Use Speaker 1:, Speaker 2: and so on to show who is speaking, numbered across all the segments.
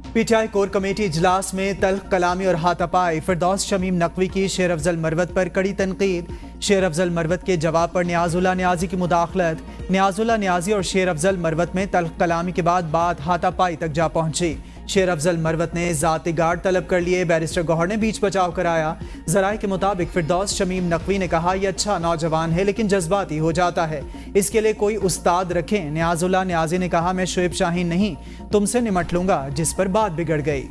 Speaker 1: PTI core committee इजलास में तल्ख कलामी और हाथापाई फिरदौस शमीम नकवी की शेर अफजल मरवत पर कड़ी तनकीद। शेर अफजल मरवत के जवाब पर नियाजुल्लाह नियाजी की मुदाखलत। नियाजुल्लाह नियाजी और शेर अफजल मरवत में तल्ख कलामी के बाद बात हाथापाई तक जा पहुंची। शेर अफजल मरवत ने जाती गार्ड तलब कर लिए। बैरिस्टर गौहर ने बीच बचाव कराया। जराए के मुताबिक फिरदौस शमीम नकवी ने कहा, यह अच्छा नौजवान है लेकिन जज्बाती हो जाता है, इसके लिए कोई उस्ताद रखें। नियाजुल्लाह नियाजी ने कहा, मैं शुएब शाहीन नहीं, तुमसे निमट लूंगा, जिस पर बात बिगड़ गई।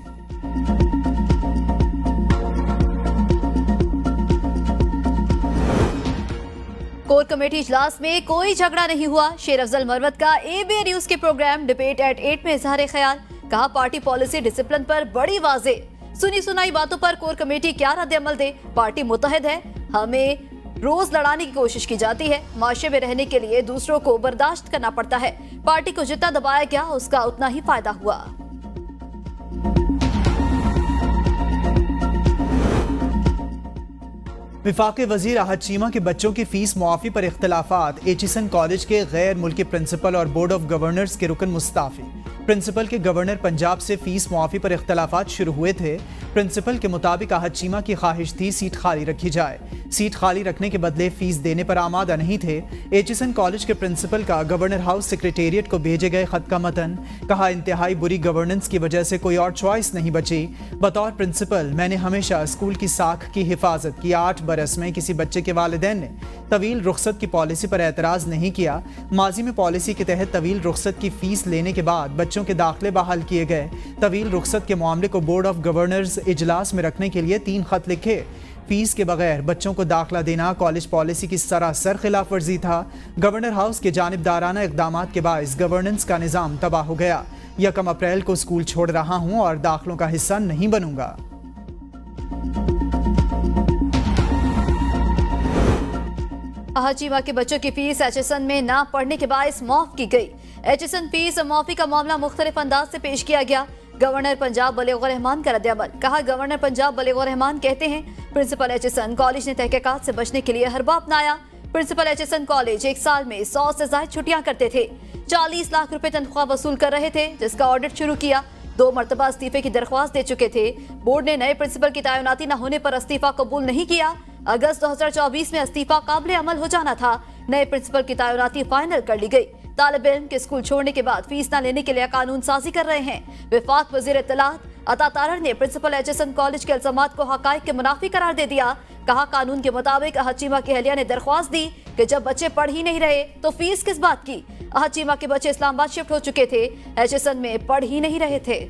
Speaker 2: कोर कमेटी इजलास में कोई झगड़ा नहीं हुआ। शेर अफजल मरवत का एबीए न्यूज के प्रोग्राम डिबेट एट 8 में इजहार ख्याल। कहा, पार्टी पॉलिसी डिसिप्लिन पर बड़ी वाजे। सुनी सुनाई बातों पर कोर कमेटी क्या रद्द अमल दे। पार्टी मुतहद है, हमें रोज लड़ाने की कोशिश की जाती है। माशरे में रहने के लिए दूसरों को बर्दाश्त करना पड़ता है। पार्टी को जितना दबाया गया उसका उतना ही फायदा हुआ।
Speaker 1: विफाकी वजीर अहद चीमा के बच्चों की फीस मुआफी पर इख्तलाफात। एचिसन कॉलेज के गैर मुल्की प्रिंसिपल और बोर्ड ऑफ गवर्नर्स के रुकन मुस्ताफी। प्रिंसिपल के गवर्नर पंजाब से फीस मुआफी पर इख्तलाफात शुरू हुए थे। प्रिंसिपल के मुताबिक अहद चीमा की ख्वाहिश थी सीट खाली रखी जाए। सीट खाली रखने के बदले फीस देने पर आमादा नहीं थे। एचिसन कॉलेज के प्रिंसिपल का गवर्नर हाउस सेक्रेटेरिएट को भेजे गए खत का मतन। कहा, इंतहाई बुरी गवर्नेंस की वजह से कोई और चॉइस नहीं बची। बतौर प्रिंसिपल मैंने हमेशा स्कूल की साख की हिफाजत की। 8 बरस में किसी बच्चे के वालिदैन ने तवील रुखसत की पॉलिसी पर एतराज नहीं किया। माजी में पॉलिसी के तहत तवील रुखसत की फीस लेने के बाद बच्चों के दाखिले बहाल किए गए। तवील रुखसत के मामले को बोर्ड ऑफ गवर्नर्स इजलास में रखने के लिए 3 खत लिखे। फीस के बगैर बच्चों को दाखिला देना कॉलेज पॉलिसी की सरासर खिलाफ वर्जी था। गवर्नर हाउस के जानिबदाराना इकदाम के बायस गवर्नेंस का निज़ाम तबाह हो गया। 1 अप्रैल को स्कूल छोड़ रहा हूं और दाखिलों का हिस्सा नहीं बनूंगा।
Speaker 2: अहद चीमा के बच्चों की फीस एचएसएन में ना पढ़ने के बायस माफ की गई। एचएसएन फीस माफी का मामला मुख्तलिफ अंदाज से पेश किया गया। गवर्नर पंजाब बलीगुर रहमान का रद्द-ए-अमल। कहा, गवर्नर पंजाब बलीगुर रहमान कहते हैं, प्रिंसिपल एचएसएन कॉलेज ने तहकीकात से बचने के लिए हरबा अपनाया। प्रिंसिपल एचएसएन कॉलेज 1 साल में 100 से ज्यादा छुट्टियां करते थे। 40 लाख रुपए तनख्वाह वसूल कर रहे थे, जिसका ऑडिट शुरू किया। 2 मरतबा इस्तीफे की दरख्वास्त दे चुके थे। बोर्ड ने नए प्रिंसिपल की तैनाती न होने पर इस्तीफा कबूल नहीं किया। अगस्त 2024 में इस्तीफा काबिल अमल हो जाना था। नए प्रिंसिपल की तैनाती फाइनल कर ली गई। तालिब इल्म के स्कूल छोड़ने के बाद फीस न लेने के लिए कानून साजी कर रहे हैं। विफाक वजीर इत्तलात अता तारड़ ने प्रिंसिपल एचएसएन कॉलेज के इल्जामात को हकाइक के मुनाफी करार दे दिया। कहा, कानून के मुताबिक अहद चीमा की अहलिया ने दरख्वास्त दी कि जब बच्चे पढ़ ही नहीं रहे तो फीस किस बात की। अहद चीमा के बच्चे इस्लामाबाद शिफ्ट हो चुके थे, एचएसएन में पढ़ ही नहीं रहे थे।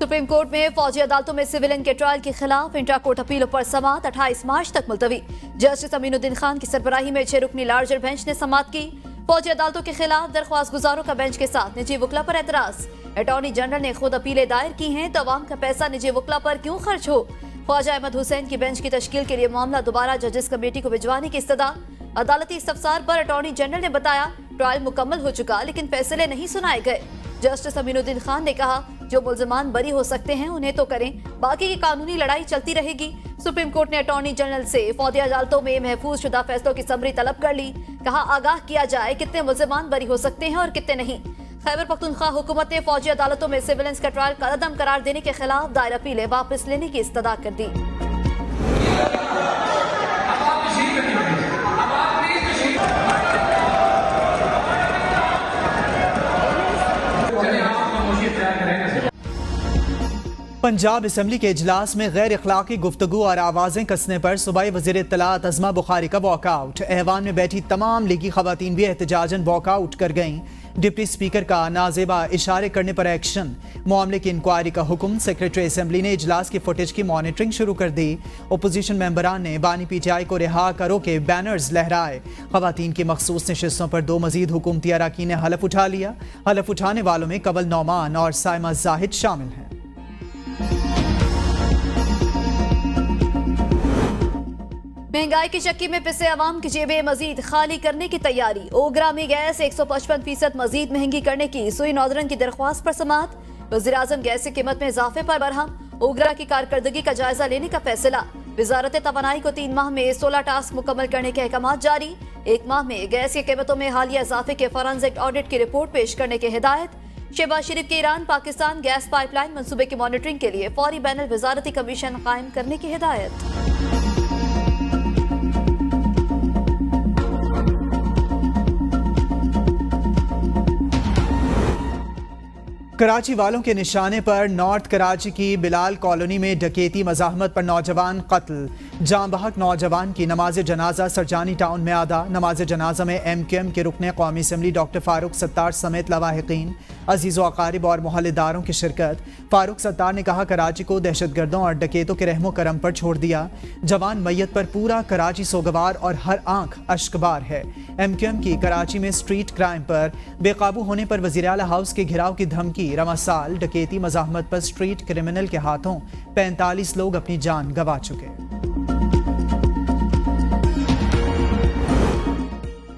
Speaker 2: सुप्रीम कोर्ट में फौजी अदालतों में सिविलियन के ट्रायल के खिलाफ इंट्रा कोर्ट अपीलों पर समाअत 28 मार्च तक मुलतवी। जस्टिस अमीनुद्दीन खान की सरबराही में 6 रुकनी लार्जर बेंच ने समाअत की। फौजी अदालतों के खिलाफ दरख्वास्त गुजारों का बेंच के साथ निजी वकला पर एतराज। अटॉर्नी जनरल ने खुद अपीलें दायर की हैं, तो अवाम का पैसा निजी वकला पर क्यों खर्च हो। ख्वाजा अहमद हुसैन की बेंच की तश्कील के लिए मामला दोबारा जजेस कमेटी को भिजवाने की इस्तदा। अदालती इस्तफसार पर अटॉर्नी जनरल ने बताया, ट्रायल मुकम्मल हो चुका लेकिन फैसले नहीं सुनाए गए। जस्टिस अमीनुद्दीन खान ने कहा, जो मुल्ज़िमान बरी हो सकते हैं उन्हें तो करें, बाकी की कानूनी लड़ाई चलती रहेगी। सुप्रीम कोर्ट ने अटॉर्नी जनरल से फौजी अदालतों में महफूज शुदा फैसलों की समरी तलब कर ली। कहा, आगाह किया जाए कितने मुल्ज़िमान बरी हो सकते हैं और कितने नहीं। खैबर पख्तूनख्वा हुकूमत ने फौजी अदालतों में सिविलियंस का ट्रायल कलअदम करार देने के खिलाफ दायर अपीलें वापस लेने की इस्तदा कर दी।
Speaker 1: पंजाब असम्बली के इजलास में गैर अखलाकी गुफ्तगू और आवाजें कसने पर सूबाई वज़ीर इत्तलात अज़मा बुखारी का वॉकआउट। ऐवान में बैठी तमाम लीगी खवातीन भी एहतजाजन वॉकआउट कर गईं। डिप्टी स्पीकर का नाजेबा इशारे करने पर एक्शन। मामले की इंक्वायरी का हुक्म। सेक्रेटरी असम्बली ने इजलास की फुटेज की मॉनिटरिंग शुरू कर दी। अपोजिशन मेंबरान ने बानी पीटीआई को रिहा करो के बैनर्स लहराए। खवातीन की मखसूस नशिस्तों पर 2 मजीद हुकूमती अराकीन ने हलफ उठा लिया। हलफ उठाने वालों में कवल नौमान और साइमा जाहिद शामिल हैं।
Speaker 2: महंगाई की चक्की में पिसे अवाम की जेबें मजीद खाली करने की तैयारी। ओगरा में गैस 155% मजीद महंगी करने की सुई नौजरन की दरख्वास्त पर समाअत। वज़ीर आज़म गैस की कीमत में इजाफे पर बरहम। ओगरा की कारकर्दगी का जायजा लेने का फैसला। वजारत तवानाई को 3 माह में 16 टास्क मुकम्मल करने के अहकाम जारी। 1 माह में गैस की कीमतों में हालिया इजाफे के फॉरेंसिक ऑडिट की रिपोर्ट पेश करने की हिदायत। शहबाज शरीफ के ईरान पाकिस्तान गैस पाइपलाइन मंसूबे की मॉनिटरिंग के लिए फौरी बैनुल वजारती कमीशन कायम करने की हिदायत।
Speaker 1: कराची वालों के निशाने पर नॉर्थ कराची की बिलाल कॉलोनी में डकैती, मज़ाहमत पर नौजवान कत्ल। जाँ बहक नौजवान की नमाज जनाजा सरजानी टाउन में अदा। नमाज जनाजा में MQM के रुकने कौमी असम्बली डॉक्टर फारूक सत्तार समेत लवाहिकीन, अजीज़ व अकारिब और मोहल्लेदारों की शिरकत। फारूक सत्तार ने कहा, कराची को दहशतगर्दों और डकैतों के रहमो करम पर छोड़ दिया। जवान मैयत पर पूरा कराची सोगवार और हर आंख अश्कबार है। MQM की कराची में स्ट्रीट क्राइम पर बेकाबू होने पर वज़ीर आला हाउस के घिराव की धमकी। रमासाल डकैती, मज़ाहमत पर स्ट्रीट क्रिमिनल के हाथों 45 लोग अपनी जान गंवा चुके।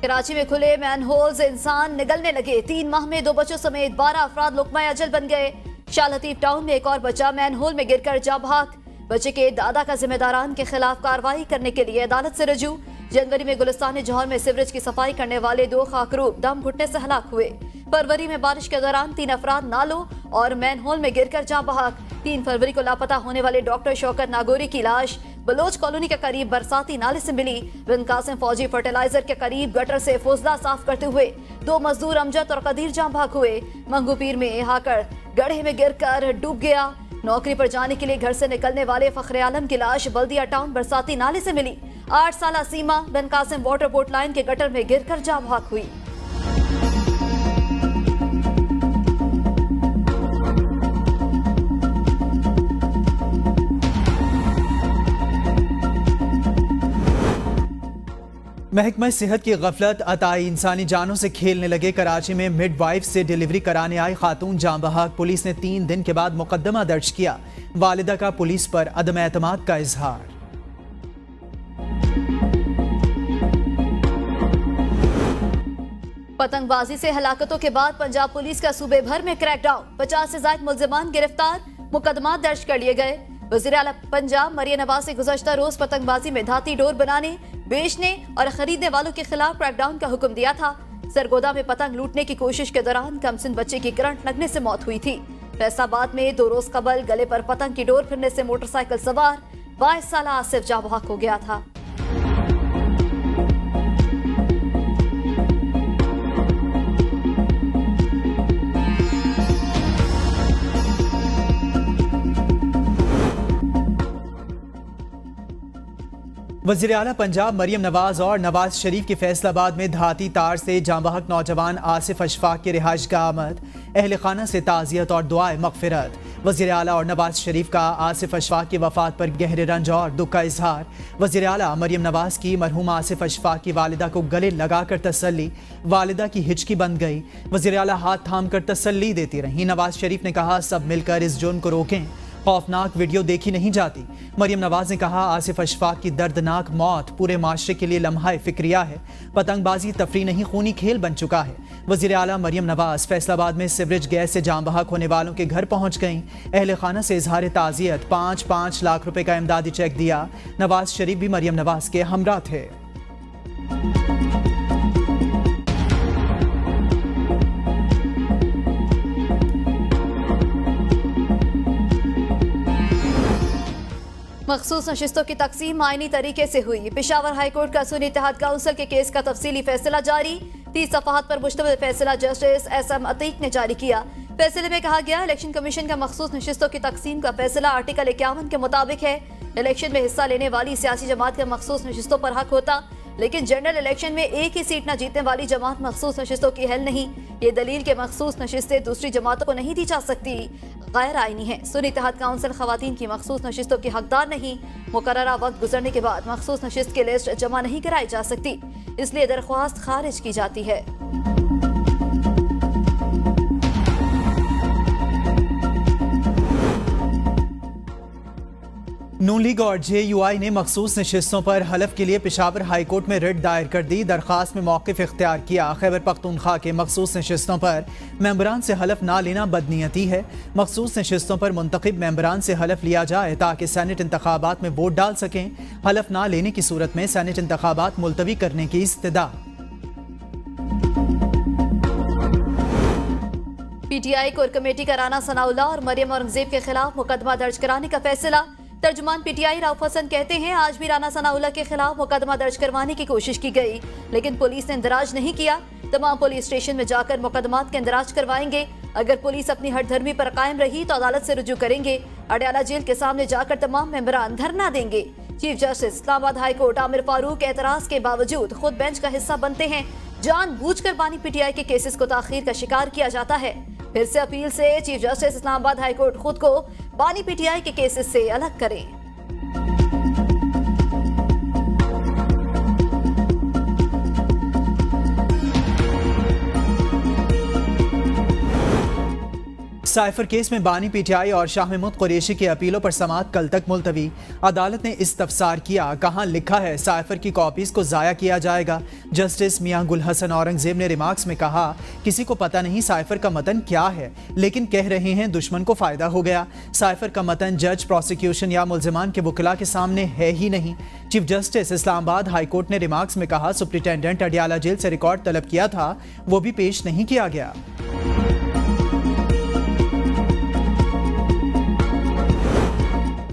Speaker 2: कराची में खुले मैनहोल्स इंसान निगलने लगे। 3 माह में 2 बच्चों समेत 12 अफराद लुकमा अजल बन गए। शाह लतीफ टाउन में एक और बच्चा मैनहोल में गिरकर जाँ बहक। बच्चे के दादा का जिम्मेदारान के खिलाफ कार्रवाई करने के लिए अदालत से रजू। जनवरी में गुलिस्तान जौहर में सीवरेज की सफाई करने वाले 2 खाकरूब दम घुटने से हलाक हुए। फरवरी में बारिश के दौरान 3 अफराद नालों और मैनहोल में गिरकर जाँ बहक। 3 फरवरी को लापता होने वाले डॉक्टर शौकत नागौरी की लाश बलोच कॉलोनी के करीब बरसाती नाले से मिली। बिन कासिम फौजी फर्टिलाइजर के करीब गटर से फौजला साफ करते हुए 2 मजदूर अमजद और कदीर जाँ बहक हुए। मंगूपीर में हाकर गड्ढे में गिरकर डूब गया। नौकरी पर जाने के लिए घर से निकलने वाले फखरे आलम की लाश बल्दिया टाउन बरसाती नाले से मिली। 8 साला सीमा बिन कासिम वाटर बोट लाइन के गटर में गिरकर जाँ बहक हुई।
Speaker 1: महकमा सेहत की गफलत अताई इंसानी जानों से खेलने लगे। कराची में मिडवाइफ से डिलीवरी कराने आई खातून जाँ बहक। पुलिस ने 3 दिन के बाद मुकदमा दर्ज किया। वालिदा का पुलिस पर अदम एतमाद का इजहार।
Speaker 2: पतंगबाजी से हलाकतों के बाद पंजाब पुलिस का सूबे भर में क्रैकडाउन। 50 से ज्यादा मुल्जिमान गिरफ्तार, मुकदमा दर्ज कर लिए गए। वज़ीर आला पंजाब मरियम नवाज ने गुज़श्ता रोज पतंगबाजी में धाती डोर बनाने, बेचने और खरीदने वालों के खिलाफ क्रैकडाउन का हुक्म दिया था। सरगोदा में पतंग लूटने की कोशिश के दौरान कमसिन बच्चे की करंट लगने से मौत हुई थी। फैसलाबाद में 2 रोज कबल गले पर पतंग की डोर फिरने से मोटरसाइकिल सवार 22 साला आसिफ जाँ बहक हो गया था।
Speaker 1: वज़ीर आला पंजाब मरियम नवाज और नवाज शरीफ की फैसलाबाद में धाती तार से जाँ बहक नौजवान आसिफ अशफाक की रिहाइश का आमद। अहल खाना से ताज़ियत और दुआए मग़फ़िरत। वज़ीर आला और नवाज शरीफ का आसिफ अशफाक की वफ़ात पर गहरे रंज और दुख का इजहार। वज़ीर आला मरियम नवाज की मरहूम आसिफ अशफाक की वालिदा को गले लगाकर तसल्ली। वालिदा की हिचकी बंद गई। वज़ीर आला हाथ थाम कर तसल्ली देती रहीं। नवाज शरीफ ने कहा, सब मिलकर इस जुर्म को रोकें, खौफनाक वीडियो देखी नहीं जाती। मरियम नवाज ने कहा, आसिफ अशफाक की दर्दनाक मौत पूरे माशरे के लिए लम्हा फिक्रिया है। पतंगबाजी तफरी नहीं, खूनी खेल बन चुका है। वज़ीर आला मरियम नवाज फैसलाबाद में सीवरेज गैस से जाँ बहक होने वालों के घर पहुँच गईं। अहल खाना से इजहार ताज़ियत, 5-5 लाख रुपए का इमदादी चेक दिया। नवाज शरीफ भी मरियम नवाज के हमरा थे।
Speaker 2: मखसूस नशिस्तों की तकसीम आईनी तरीके से हुई। पेशावर हाईकोर्ट का सुन्नी इत्तेहाद काउंसिल के केस का तफसीली फैसला जारी। 30 सफ़हात पर मुश्तमिल फैसला जस्टिस SM अतीक ने जारी किया। फैसले में कहा गया, इलेक्शन कमीशन का मखसूस नशिस्तों की तकसीम का फैसला आर्टिकल 51 के मुताबिक है। इलेक्शन में हिस्सा लेने वाली सियासी जमात के मखसूस नशिस्तों पर हक होता, लेकिन जनरल इलेक्शन में एक ही सीट न जीतने वाली जमात मखसूस नशिस्तों की अहल नहीं। ये दलील के मखसूस नशिस्तें दूसरी जमातों को नहीं दी जा सकती, गैर आईनी है। सुन्नी इत्तेहाद काउंसिल खवातीन की मखसूस नशिस्तों की हकदार नहीं। मुकर्ररा वक्त गुजरने के बाद मखसूस नशिस्त की लिस्ट जमा नहीं कराई जा सकती, इसलिए दरख्वास्त खारिज की जाती है।
Speaker 1: नून लीग और JUI ने मखसूस नशिस्तों पर हलफ के लिए पेशावर हाई कोर्ट में रिट दायर कर दी। दरखास्त में मौक़िफ़ इख्तियार किया। खैबर पख्तूनख्वा के मखसूस नशिस्तों पर मेंबरान से हलफ ना लेना बदनीयती है। मखसूस नशिस्तों पर मुंतखब मेंबरान से हलफ लिया जाए ताकि सैनेट इंतखाबात में वोट डाल सकें। हलफ ना लेने की सूरत में सैनेट इंतखाबात मुलतवी करने की इस्तदा।
Speaker 2: PTI कोर कमेटी का राना सनाउल्लाह और मरियम औरंगजेब के खिलाफ मुकदमा दर्ज कराने का फैसला। तर्जुमान PTI राउफ हसन कहते हैं, आज भी राना सनाउल्लाह के खिलाफ मुकदमा दर्ज करवाने की कोशिश की गई, लेकिन पुलिस ने इंदराज नहीं किया। तमाम पुलिस स्टेशन में जाकर मुकदमात के इंदराज करवाएंगे। अगर पुलिस अपनी हठधर्मी पर कायम रही तो अदालत से रुजू करेंगे। अडयाला जेल के सामने जाकर तमाम मेंबरान धरना देंगे। Chief justice Islamabad high court Aamir Farooq एतराज के बावजूद खुद बेंच का हिस्सा बनते हैं। जानबूझकर बानी PTI के केसेस को ताखीर का शिकार किया जाता है। फिर से अपील से chief justice Islamabad high court खुद को बानी PTI के केसेस से अलग करें।
Speaker 1: साइफर केस में बानी PTI और शाह महमूद कुरैशी की अपीलों पर समाअत कल तक मुलतवी। अदालत ने इस्तफसार किया, कहाँ लिखा है साइफर की कॉपीज को जाया किया जाएगा। जस्टिस मियां गुल हसन औरंगजेब ने रिमार्क्स में कहा, किसी को पता नहीं साइफर का मतन क्या है, लेकिन कह रहे हैं दुश्मन को फायदा हो गया। साइफर का मतन जज, प्रोसिक्यूशन या मुल्जिमान के वकला के सामने है ही नहीं। Chief justice Islamabad high court ने रिमार्क्स में कहा, सुप्रिंटेंडेंट अडयाला जेल से रिकॉर्ड तलब किया था, वो भी पेश नहीं किया गया।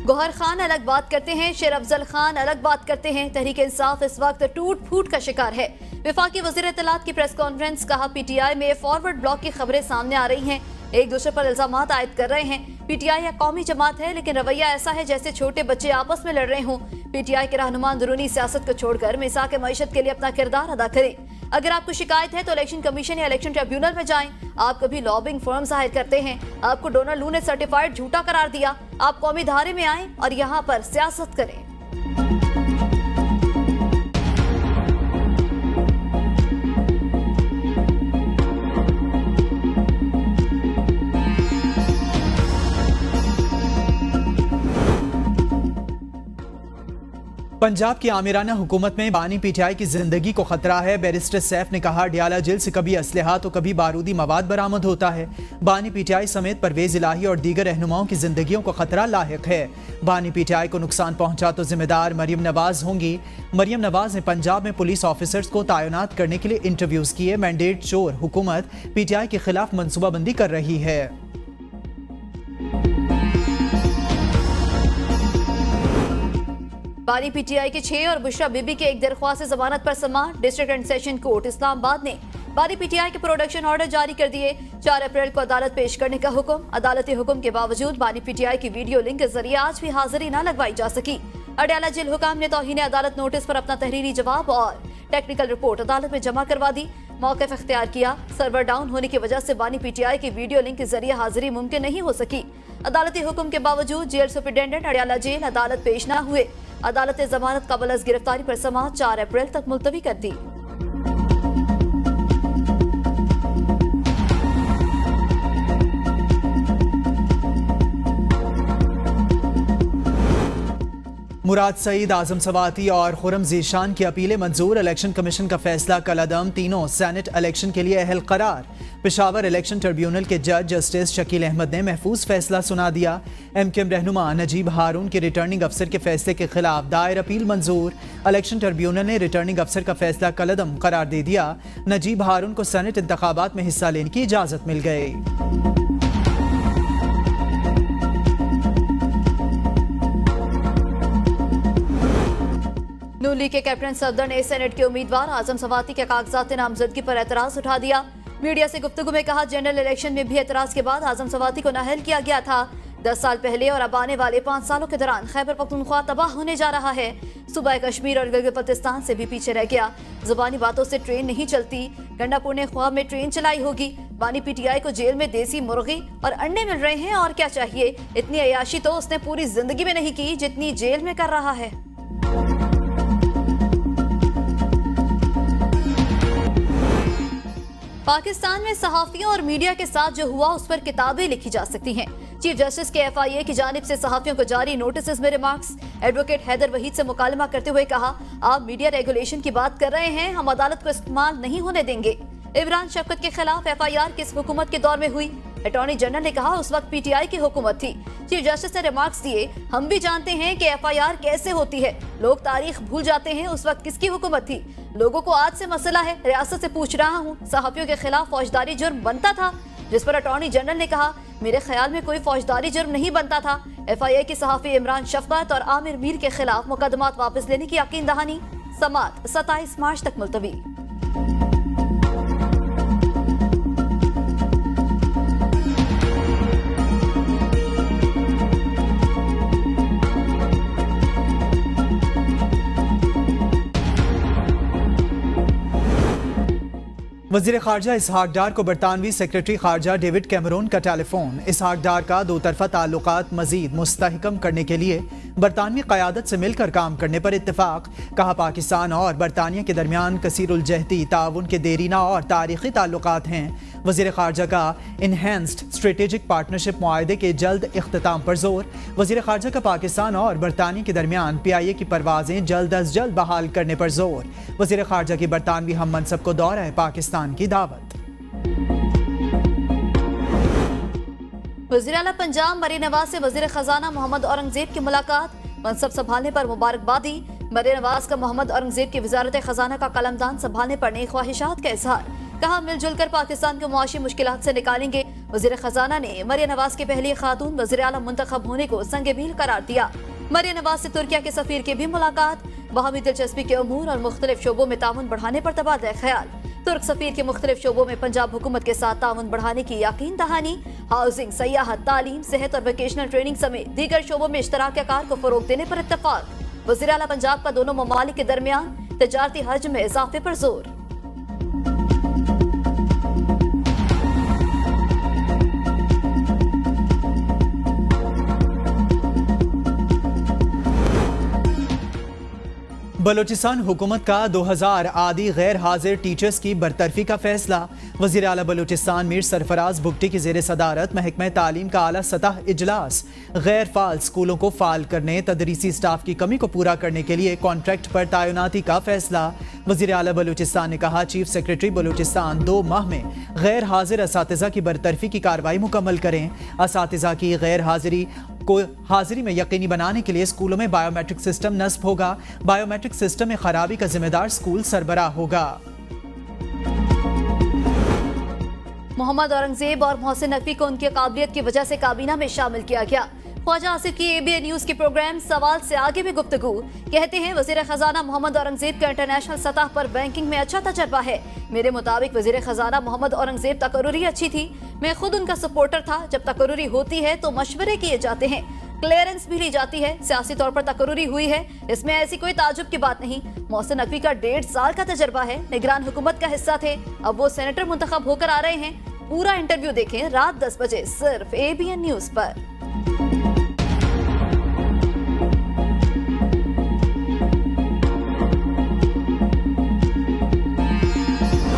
Speaker 2: गौहर खान अलग बात करते हैं, शेर अफजल खान अलग बात करते हैं। तहरीक इंसाफ इस वक्त टूट फूट का शिकार है। वफाकी वज़ीर इत्तलात की प्रेस कॉन्फ्रेंस, कहा PTI में फॉरवर्ड ब्लॉक की खबरें सामने आ रही हैं, एक दूसरे पर इल्जामात आयद कर रहे हैं। PTI या कौमी जमात है, लेकिन रवैया ऐसा है जैसे छोटे बच्चे आपस में लड़ रहे हों। PTI के रहनुमा अंदरूनी सियासत को छोड़कर मिसाक मईशत के लिए अपना किरदार अदा करें। अगर आपको शिकायत है तो इलेक्शन कमीशन या इलेक्शन ट्रिब्यूनल में जाएं। आप कभी लॉबिंग फर्म जाहिर करते हैं, आपको डोनाल्ड लू ने सर्टिफाइड झूठा करार दिया। आप कौमी धारे में आएं और यहाँ पर सियासत करें।
Speaker 1: पंजाब की आमिराना हुकूमत में बानी PTI की जिंदगी को खतरा है। बैरिस्टर सैफ ने कहा, अडयाला जेल से कभी असलहा तो कभी बारूदी मवाद बरामद होता है। बानी PTI समेत परवेज इलाही और दीगर रहनुमाओं की जिंदगियों को खतरा लाहिक है। बानी PTI को नुकसान पहुंचा तो जिम्मेदार मरियम नवाज होंगी। मरियम नवाज ने पंजाब में पुलिस ऑफिसर्स को तैनात करने के लिए इंटरव्यूज किए। मैंडेट चोर हुकूमत PTI के खिलाफ मनसूबाबंदी कर रही है।
Speaker 2: बानी PTI के 6 और बुशरा बीबी के एक दरख्वास्त जमानत पर समाअत। District and session court Islamabad ने बानी PTI के प्रोडक्शन ऑर्डर जारी कर दिए। 4 अप्रैल को अदालत पेश करने का हुक्म। अदालती हुक्म के बावजूद बानी PTI की वीडियो लिंक के जरिए आज भी हाजिरी न लगवाई जा सकी। अडयाला जेल हुकाम ने तौहीन अदालत नोटिस पर अपना तहरीरी जवाब और टेक्निकल रिपोर्ट अदालत में जमा करवा दी। मौक़िफ़ इख्तियार किया, सर्वर डाउन होने की वजह से बानी PTI की वीडियो लिंक के जरिए हाजिरी मुमकिन नहीं हो सकी। अदालती हुक्म के बावजूद जेल सुपरिटेंडेंट अडयाला जेल अदालत पेश न हुए। अदालत ने जमानत कबल अज़ गिरफ्तारी पर समाअत 4 अप्रैल तक मुलतवी कर दी।
Speaker 1: मुराद सईद, आजम सवाती और खुरम ज़ीशान की अपीलें मंजूर। इलेक्शन कमीशन का फैसला कलअदम। तीनों सेनेट इलेक्शन के लिए अहल करार। पेशावर इलेक्शन ट्रिब्यूनल के जज जस्टिस शकील अहमद ने महफूज फैसला सुना दिया। MKM रहनुमा नजीब हारून के रिटर्निंग अफसर के फैसले के खिलाफ दायर अपील मंजूर। इलेक्शन ट्रिब्यूनल ने रिटर्निंग अफसर का फैसला कलअदम करार दे दिया। नजीब हारून को सेनेट इंतखाबात में हिस्सा लेने की इजाजत मिल गई।
Speaker 2: नून लीग के कैप्टन सफदर ने सेनेट के उम्मीदवार आजम सवाती के कागजात नामजदगी पर एतराज उठा दिया। मीडिया से गुफ्तगू में कहा, जनरल इलेक्शन में भी एतराज के बाद आजम सवाती को नाअहल किया गया था। 10 साल पहले और अब आने वाले 5 सालों के दौरान खैबर पख्तूनख्वा तबाह होने जा रहा है। सूबा कश्मीर और गिलगित बल्तिस्तान से भी पीछे रह गया। जुबानी बातों से ट्रेन नहीं चलती। गंडापुर ने ख्वाब में ट्रेन चलाई होगी। बानी PTI को जेल में देसी मुर्गी और अंडे मिल रहे हैं, और क्या चाहिए। इतनी अयाशी तो उसने पूरी जिंदगी में नहीं की जितनी जेल में कर रहा है। पाकिस्तान में सहाफियों और मीडिया के साथ जो हुआ उस पर किताबें लिखी जा सकती हैं। चीफ जस्टिस के FIA की जानिब से सहाफियों को जारी नोटिस में रिमार्क्स। एडवोकेट हैदर वहीद से मुकालमा करते हुए कहा, आप मीडिया रेगुलेशन की बात कर रहे हैं, हम अदालत को इस्तेमाल नहीं होने देंगे। इमरान शफकत के खिलाफ FIR किस हुकूमत के दौर में हुई? अटॉर्नी जनरल ने कहा, उस वक्त PTI की हुकूमत थी। चीफ जस्टिस ने रिमार्क्स दिए, हम भी जानते हैं कि FIR कैसे होती है, लोग तारीख भूल जाते हैं, उस वक्त किसकी हुकूमत थी। लोगों को आज से मसला है, रियासत से पूछ रहा हूँ, सहाफियों के खिलाफ फौजदारी जुर्म बनता था? जिस पर अटॉर्नी जनरल ने कहा, मेरे ख्याल में कोई फौजदारी जुर्म नहीं बनता था। FIA की सहाफी इमरान शफकत और आमिर मीर के खिलाफ मुकदमात वापस लेने की यकीन दहानी। समात 27 मार्च तक मुलतवी।
Speaker 1: वज़ीर ख़ारजा इसहाक डार को बरतानवी सेक्रेटरी ख़ारजा डेविड कैमरून का टेलीफोन। इसहाक डार का दो तरफ़ा ताल्लुकात मज़ीद मुस्तहकम करने के लिए बरतानवी क़यादत से मिलकर काम करने पर इत्तेफाक। कहा, पाकिस्तान और बरतानिया के दरमियान कसीरुल जहदी ताउन के देरीना और तारीख़ी ताल्लुकात हैं। वज़ीर ख़ारजा का इनहेंस्ड स्ट्रेटेजिक पार्टनरशिप मुआहदे के जल्द इख्तिताम पर जोर। वज़ीर ख़ारजा का पाकिस्तान और बरतानिया के दरमियान PIA की परवाज़ें जल्द अज जल्द बहाल करने पर जोर। वज़ीर ख़ारजा की बरतानवी हम मनसब को दौरा पाकिस्तान की दावत।
Speaker 2: वज़ीर आला पंजाब मरियम नवाज से वज़ीर खजाना मोहम्मद औरंगजेब की मुलाकात। मनसब संभालने पर मुबारकबादी। मरियम नवाज का मोहम्मद औरंगजेब की वज़ारत खजाना का कलमदान संभालने पर नई ख्वाहिशात का इजहार। कहा, मिलजुल कर पाकिस्तान को मुआशी मुश्किलात से निकालेंगे। वज़ीर खजाना ने मरियम नवाज की पहली खातून वज़ीर आला मुंतखब होने को संग मील करार दिया। मरियम नवाज से तुर्किया के सफीर की भी मुलाकात। बाहमी दिलचस्पी के अमूर और मुख्तलिफ शोबों में ताउन बढ़ाने पर तबादला ख्याल। तुर्क सफीर के मुख्तलिफ शोबों में पंजाब हुकूमत के साथ ताउन बढ़ाने की यकीन दहानी। हाउसिंग, सयाहत, तालीम, सेहत और वोकेशनल ट्रेनिंग समेत दीगर शोबों में इश्तराक कार को फरोग देने पर इत्तफाक। वज़ीर आला पंजाब का दोनों ममालिक के दरमियान तजारती हजम में इजाफे पर जोर।
Speaker 1: बलोचिस्तान हुकूमत का 2000 आदि गैर हाजिर टीचर्स की बरतरफी का फैसला। वज़ीर आला बलोचिस्तान मीर सरफराज भुगटी की ज़ेर सदारत महकमा तालीम का आला सतह इजलास। गैर फाल स्कूलों को फाल करने, तदरीसी स्टाफ की कमी को पूरा करने के लिए कॉन्ट्रैक्ट पर तैनाती का फैसला। वज़ीर आला बलोचिस्तान ने कहा, चीफ सेक्रेटरी बलोचिस्तान 2 माह में गैर हाजिर असातिज़ा की बरतरफी की कार्रवाई मुकम्मल करें। असातिज़ा की गैर हाजिरी को हाजिरी में यकीनी बनाने के लिए स्कूलों में बायोमेट्रिक सिस्टम नस्ब होगा। बायोमेट्रिक सिस्टम में खराबी का जिम्मेदार स्कूल सरबराह होगा।
Speaker 2: मोहम्मद औरंगजेब और मोहसिन नकवी को उनकी काबिलियत की वजह से काबीना में शामिल किया गया। ख्वाजा आसिफ की ABN न्यूज के प्रोग्राम सवाल से आगे में गुफ्तगू। कहते हैं, वज़ीर खजाना मोहम्मद औरंगजेब का इंटरनेशनल सतह पर बैंकिंग में अच्छा तजर्बा है। मेरे मुताबिक वज़ीर खजाना मोहम्मद औरंगजेब तकर्रुरी अच्छी थी। मैं खुद उनका सपोर्टर था। जब तकर्रुरी होती है तो मशवरे किए जाते हैं, क्लियरेंस भी ली जाती है। सियासी तौर पर तकर्रुरी हुई है, इसमें ऐसी कोई ताजुब की बात नहीं। मोहसिन नकवी का 1.5 साल का तजर्बा है, निगरान हुकूमत का हिस्सा थे, अब वो सेनेटर मुंतखब होकर आ रहे हैं। पूरा इंटरव्यू देखें रात 10 बजे सिर्फ ABN न्यूज पर।